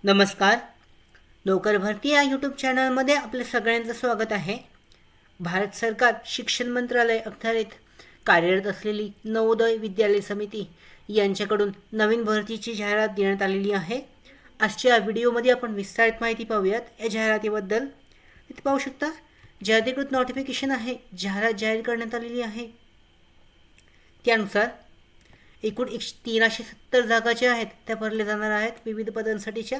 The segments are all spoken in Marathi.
नमस्कार. नोकर भरती या यूट्यूब चॅनलमध्ये आपलं सगळ्यांचं स्वागत आहे. भारत सरकार शिक्षण मंत्रालय अखत्यारीत कार्यरत असलेली नवोदय विद्यालय समिती यांच्याकडून नवीन भरतीची जाहिरात देण्यात आलेली आहे. आजच्या व्हिडिओमध्ये आपण विस्तारित माहिती पाहूयात या जाहिरातीबद्दल. इथे पाहू शकता जे अधिकृत नोटिफिकेशन आहे, जाहिरात जाहीर करण्यात आलेली आहे. त्यानुसार एकूण 1370 जागा ज्या आहेत त्या भरल्या जाणार आहेत विविध पदांसाठीच्या.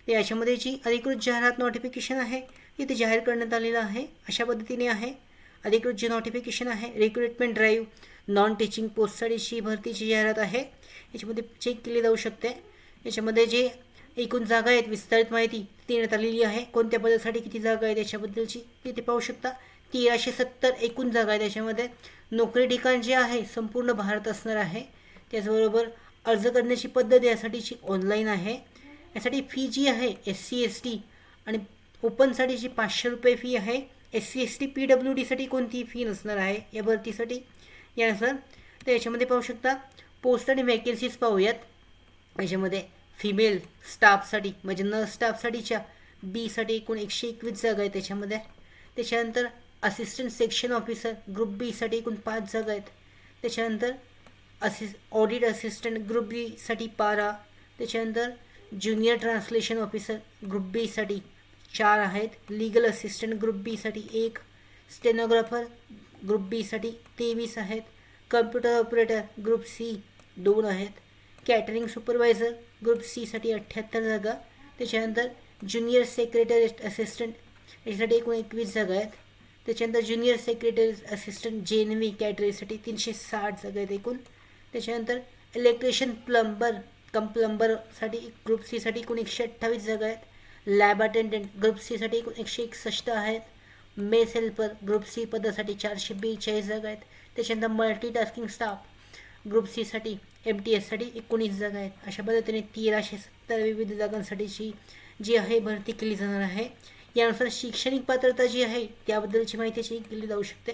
याच्यामध्ये जी अधिकृत जाहिरात नोटिफिकेशन आहे ते जाहीर करण्यात आलेलं आहे. अशा पद्धतीने आहे अधिकृत जे नोटिफिकेशन आहे. रिक्रुटमेंट ड्राईव्ह नॉन टीचिंग पोस्टसाठीची भरतीची जाहिरात आहे. याच्यामध्ये चेक केली जाऊ शकते. याच्यामध्ये जे एकूण जागा आहेत विस्तारित माहिती देण्यात आलेली आहे. कोणत्या पदासाठी किती जागा आहेत याच्याबद्दलची तिथे पाहू शकता. 1370 एकूण जागा आहेत. याच्यामध्ये नोकरी ठिकाण जे आहे संपूर्ण भारत असणार आहे. त्याचबरोबर अर्ज करण्याची पद्धत यासाठीची ऑनलाईन आहे. यासाठी फी जी आहे SC ST आणि ओपनसाठीची 500 रुपये फी आहे. SC ST PWDसाठी कोणतीही फी नसणार आहे या भरतीसाठी. यानुसार तर याच्यामध्ये पाहू शकता पोस्ट आणि वॅकेन्सीज पाहूयात. याच्यामध्ये फिमेल स्टाफसाठी म्हणजे नर्स स्टाफसाठीच्या बीसाठी एकूण 121 जागा आहेत त्याच्यामध्ये. त्याच्यानंतर असिस्टंट सेक्शन ऑफिसर ग्रुप बीसाठी एकूण 5 जागा आहेत. त्याच्यानंतर ऑडिट असिस्टंट ग्रुप बीसाठी 12. त्याच्यानंतर ज्युनियर ट्रान्सलेशन ऑफिसर ग्रुप बीसाठी 4 आहेत. लीगल असिस्टंट ग्रुप बीसाठी 1. स्टेनोग्राफर ग्रुप बीसाठी 23 आहेत. कम्प्युटर ऑपरेटर ग्रुप सी 2 आहेत. कॅटरिंग सुपरवायझर ग्रुप सीसाठी 78 जागा. त्याच्यानंतर ज्युनियर सेक्रेटरी असिस्टंट यासाठी एकूण 21 जागा आहेत. त्याच्यानंतर ज्युनियर सेक्रेटरी असिस्टंट JNV कॅटरिंगसाठी 360 जागा आहेत एकूण. त्याच्यानंतर इलेक्ट्रिशियन प्लंबरसाठी ग्रुप सीसाठी एकूण 128 जागा आहेत. लॅब अटेंडंट ग्रुप सीसाठी एकूण 161 आहेत. मेस हेल्पर ग्रुप सी पदासाठी 442 जागा आहेत. त्याच्यानंतर मल्टीटास्किंग स्टाफ ग्रुप सीसाठी MTSसाठी 19 जागा आहेत. अशा पद्धतीने 1370 विविध जागांसाठीची जी आहे भरती केली जाणार आहे. यानुसार शैक्षणिक पात्रता जी आहे त्याबद्दलची माहिती केली जाऊ शकते.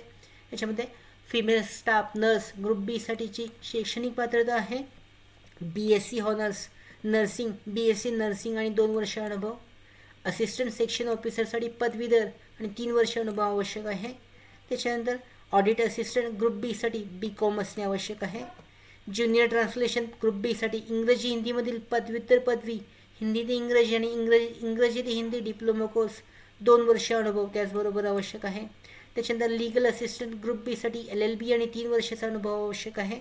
याच्यामध्ये फिमेल स्टाफ नर्स ग्रुप बीसाठीची शैक्षणिक पात्रता आहे BSc honours nursing BSc nursing आणि 2 वर्ष अनुभव. असिस्टंट सेक्शन ऑफिसरसाठी पदवीधर आणि 3 वर्ष अनुभव आवश्यक आहे. त्याच्यानंतर ऑडिट असिस्टंट ग्रुप बीसाठी BCom असणे आवश्यक आहे. ज्युनियर ट्रान्सलेशन ग्रुप बीसाठी इंग्रजी हिंदीमधील पदव्युत्तर पदवी हिंदी ते इंग्रजी आणि इंग्रजी ते हिंदी डिप्लोमा कोर्स 2 वर्ष अनुभव त्याचबरोबर आवश्यक आहे. त्याच्यानंतर लीगल असिस्टंट ग्रुप बीसाठी LLB आणि 3 वर्षाचा अनुभव आवश्यक आहे.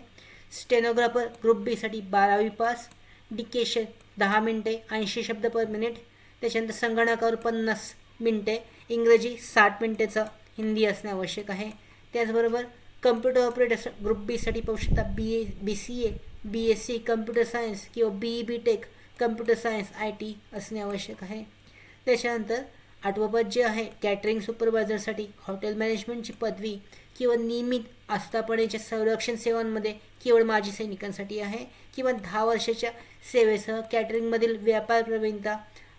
स्टेनोग्राफर ग्रुप बीसाठी 12वी पास. डिकेशन 10 मिनिटे 80 शब्द पर मिनिट. त्याच्यानंतर संगणकावर 50 मिनिटे इंग्रजी 60 मिनिटेचा हिंदी असणे आवश्यक आहे. त्याचबरोबर कम्प्युटर ऑपरेटर ग्रुप बीसाठी पाहू शकता BCA BSc कम्प्युटर सायन्स किंवा BE BTech computer science IT असणे आवश्यक आहे. त्याच्यानंतर 8वं पद जे आहे कॅटरिंग सुपरवायझरसाठी हॉटेल मॅनेजमेंटची पदवी किंवा नियमित आस्थापनेच्या संरक्षण सेवांमध्ये केवळ माजी सैनिकांसाठी आहे किंवा 10 वर्षाच्या सेवेसह कॅटरिंगमधील व्यापार प्रवीणता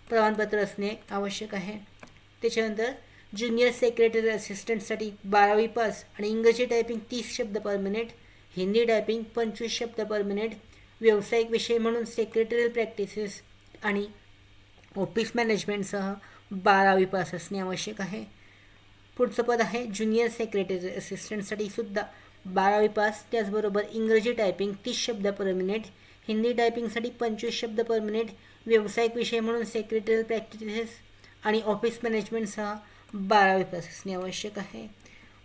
प्रमाणपत्र असणे आवश्यक आहे. त्याच्यानंतर ज्युनियर सेक्रेटरी असिस्टंटसाठी 12वी पास आणि इंग्रजी टायपिंग 30 शब्द पर मिनिट. हिंदी टायपिंग 25 शब्द पर मिनिट. व्यावसायिक विषय म्हणून सेक्रेटरियल प्रॅक्टिसेस आणि ऑफिस मॅनेजमेंटसह 12वी पास असणे आवश्यक आहे. पुढचं पद आहे ज्युनियर सेक्रेटरी असिस्टंटसाठी सुद्धा 12वी पास. त्याचबरोबर इंग्रजी टायपिंग 30 शब्द पर मिनिट. हिंदी टायपिंगसाठी 25 शब्द पर मिनिट. व्यावसायिक विषय म्हणून सेक्रेटरियल प्रॅक्टिसेस आणि ऑफिस मॅनेजमेंटसह 12वी पास असणे आवश्यक आहे.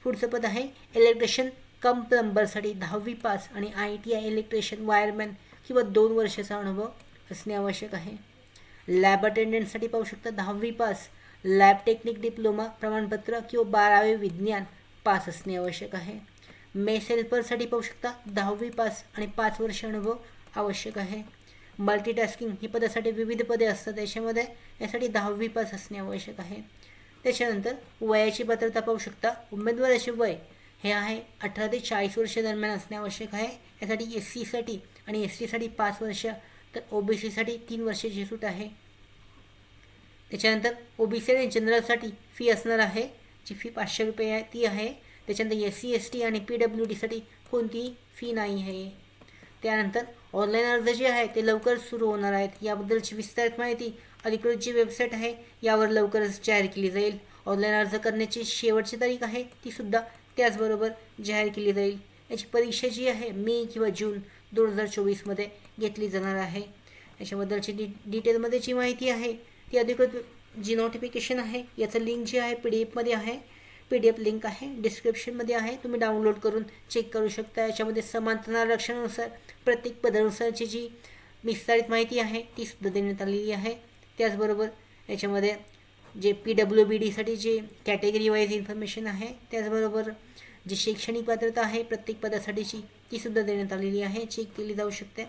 पुढचं पद आहे इलेक्ट्रिशियन प्लंबरसाठी 10वी पास आणि ITI इलेक्ट्रिशियन वायरमॅन किंवा 2 वर्षाचा अनुभव असणे आवश्यक आहे. लॅब अटेंडंटसाठी पाहू शकता 10वी पास. लॅब टेक्निक डिप्लोमा प्रमाणपत्र किंवा 12वे विज्ञान पास असणे आवश्यक आहे. मेस हेल्परसाठी पाहू शकता 10वी पास आणि 5 वर्ष अनुभव आवश्यक आहे. मल्टीटास्किंग ही पदासाठी विविध पदे असतात त्याच्यामध्ये यासाठी 10वी पास असणे आवश्यक आहे. त्याच्यानंतर वयाची पात्रता पाहू शकता. उमेदवाराचे वय हे आहे 18 ते 40 वर्ष दरम्यान असणे आवश्यक आहे. यासाठी SC साठी आणि ST साठी 5 वर्ष तर OBC साठी 3 वर्षाची सूट आहे. त्याच्यानंतर OBC आणि जनरलसाठी फी असणार आहे जी फी 500 रुपये आहे ती आहे. त्याच्यानंतर SC ST आणि PWD साठी कोणतीही फी नाही आहे. त्यानंतर ऑनलाईन अर्ज जे आहे ते लवकर सुरू होणार आहेत याबद्दलची विस्तारित माहिती अधिकृत जी वेबसाईट आहे यावर लवकरच जाहीर केली जाईल. ऑनलाईन अर्ज करण्याची शेवटची तारीख आहे तीसुद्धा त्याचबरोबर जाहीर केली जाईल. याची परीक्षा जी आहे मे किंवा जून 2024मध्ये घेतली जाणार आहे. याच्याबद्दलची डिटेलमध्ये जी माहिती आहे ती अधिकृत जी नोटिफिकेशन आहे याचं लिंक जे आहे PDF आहे. PDF लिंक आहे डिस्क्रिप्शनमध्ये आहे, तुम्ही डाउनलोड करून चेक करू शकता. याच्यामध्ये समांतर आरक्षणानुसार प्रत्येक पदानुसारची जी विस्तारित माहिती आहे ती सुद्धा देण्यात आलेली आहे. त्याचबरोबर याच्यामध्ये जे PWBDसाठी जे कॅटेगरी वाईज इन्फॉर्मेशन आहे, त्याचबरोबर जी शैक्षणिक पात्रता आहे प्रत्येक पदासाठीची ती सुद्धा देण्यात आलेली आहे, चेक केली जाऊ शकते.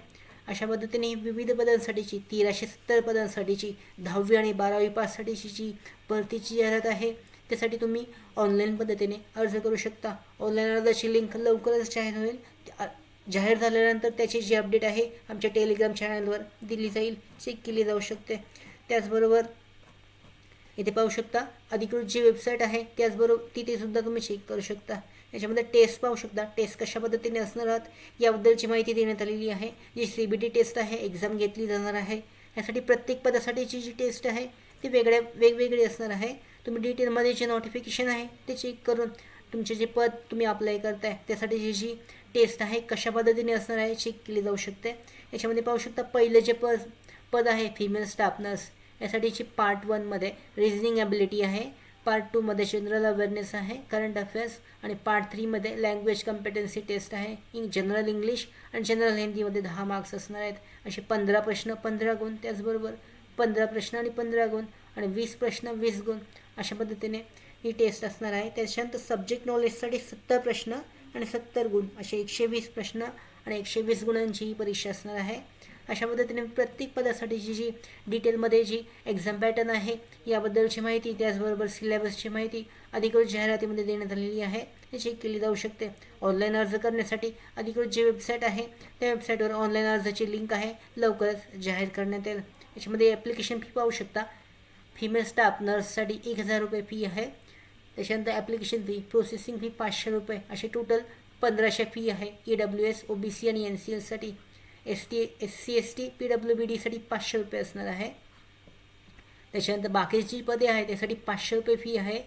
अशा पद्धतीने विविध पदांसाठीची 1370 पदांसाठीची 10वी आणि 12वी पाससाठीची जी भरतीची जाहिरात आहे त्यासाठी तुम्ही ऑनलाईन पद्धतीने अर्ज करू शकता. ऑनलाईन अर्जाची लिंक लवकरच जाहीर होईल. जाहीर झाल्यानंतर त्याची जी अपडेट आहे आमच्या टेलिग्राम चॅनलवर दिली जाईल, चेक केली जाऊ शकते. त्याचबरोबर इथे पाहू शकता अधिकृत जी वेबसाईट आहे त्याचबरोबर तिथे सुद्धा तुम्ही चेक करू शकता. याच्यामध्ये टेस्ट पाहू शकता, टेस्ट कशा पद्धतीने असणार आहात याबद्दलची माहिती देण्यात आलेली आहे. जी CBT टेस्ट आहे एक्झाम घेतली जाणार आहे. यासाठी प्रत्येक पदासाठीची जी टेस्ट आहे ती वेगवेगळी असणार आहे. तुम्ही डिटेलमध्ये जे नोटिफिकेशन आहे ते चेक करून तुमचे जे पद तुम्ही अप्लाय करताय त्यासाठी जी टेस्ट आहे कशा पद्धतीने असणार आहे चेक केली जाऊ शकते. याच्यामध्ये पाहू शकता पहिलं जे पद आहे फिमेल स्टाफ नर्स यासाठीची पार्ट 1मध्ये रिझनिंग ॲबिलिटी आहे, पार्ट 2मध्ये जनरल अवेअरनेस आहे, करंट अफेअर्स आणि पार्ट 3मध्ये लँग्वेज कॉम्पिटन्सी टेस्ट आहे. जनरल इंग्लिश आणि जनरल हिंदीमध्ये 10 मार्क्स असणार आहेत. असे 15 प्रश्न 15 गुण, त्याचबरोबर 15 प्रश्न आणि 15 गुण आणि 20 प्रश्न 20 गुण अशा पद्धतीने ही टेस्ट असणार आहे. त्याच्यानंतर सब्जेक्ट नॉलेजसाठी 70 प्रश्न आणि 70 गुण असे 120 प्रश्न आणि 120 गुणांची ही परीक्षा असणार आहे. अशा पद्धतीने प्रत्येक पदासाठीची जी डिटेलमध्ये जी एक्झाम पॅटर्न आहे याबद्दलची माहिती त्याचबरोबर सिलेबसची माहिती अधिकृत जाहिरातीमध्ये देण्यात आलेली आहे, हे चेक केली जाऊ शकते. ऑनलाईन अर्ज करण्यासाठी अधिकृत जी वेबसाईट आहे त्या वेबसाईटवर ऑनलाईन अर्जाची लिंक आहे, लवकरच जाहीर करण्यात येईल. याच्यामध्ये ॲप्लिकेशन फी पाहू शकता. फिमेल स्टाफ नर्ससाठी 1000 रुपये फी आहे. त्याच्यानंतर ॲप्लिकेशन फी, प्रोसेसिंग फी 500 रुपये असे टोटल 1500 फी आहे. EWS OBC आणि NCLसाठी. SC ST PWBDसाठी 500 रुपये असणार आहे. त्याच्यानंतर बाकीची पदे आहे त्यासाठी 500 रुपये फी आहे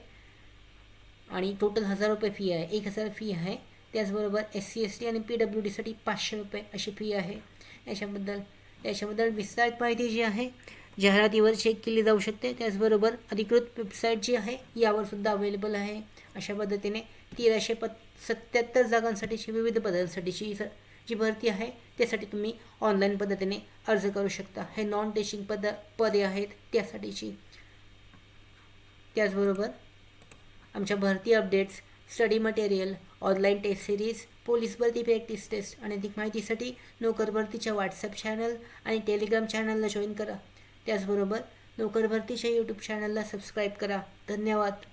आणि टोटल 1000 रुपये फी आहे, 1000 फी आहे. त्याचबरोबर SC ST आणि PWDसाठी 500 रुपये अशी फी आहे. याच्याबद्दल विस्तारित माहिती जी आहे जाहिरातीवर चेक केली जाऊ शकते. त्याचबरोबर अधिकृत वेबसाईट जी आहे यावर सुद्धा अवेलेबल आहे. अशा पद्धतीने 1377 जागांसाठीची विविध पदांसाठीची जी भरती आहे त्यासाठी तुम्ही ऑनलाईन पद्धतीने अर्ज करू शकता. हे नॉन टीचिंग पदे आहेत त्यासाठीची. त्याचबरोबर आमच्या भरती updates, study material, online test series, police भरती प्रॅक्टिस टेस्ट आणि अधिक माहितीसाठी नोकर भरतीच्या व्हॉट्सअप चॅनल आणि टेलिग्राम चॅनलला जॉईन करा. त्याचबरोबर नोकर भरतीच्या यूट्यूब चॅनलला सबस्क्राईब करा. धन्यवाद.